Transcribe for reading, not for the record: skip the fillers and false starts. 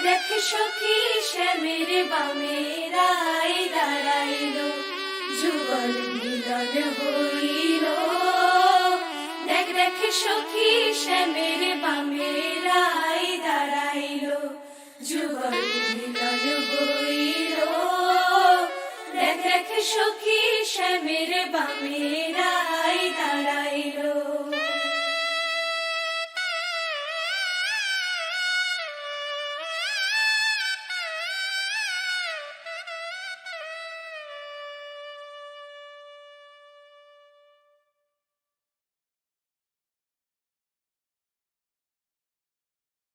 দেখ সখী শ্যামের বামে রায় দাঁড়াইল, যুগল মিলন হইল। দেখ দেখ সখী শ্যামের বামে রায়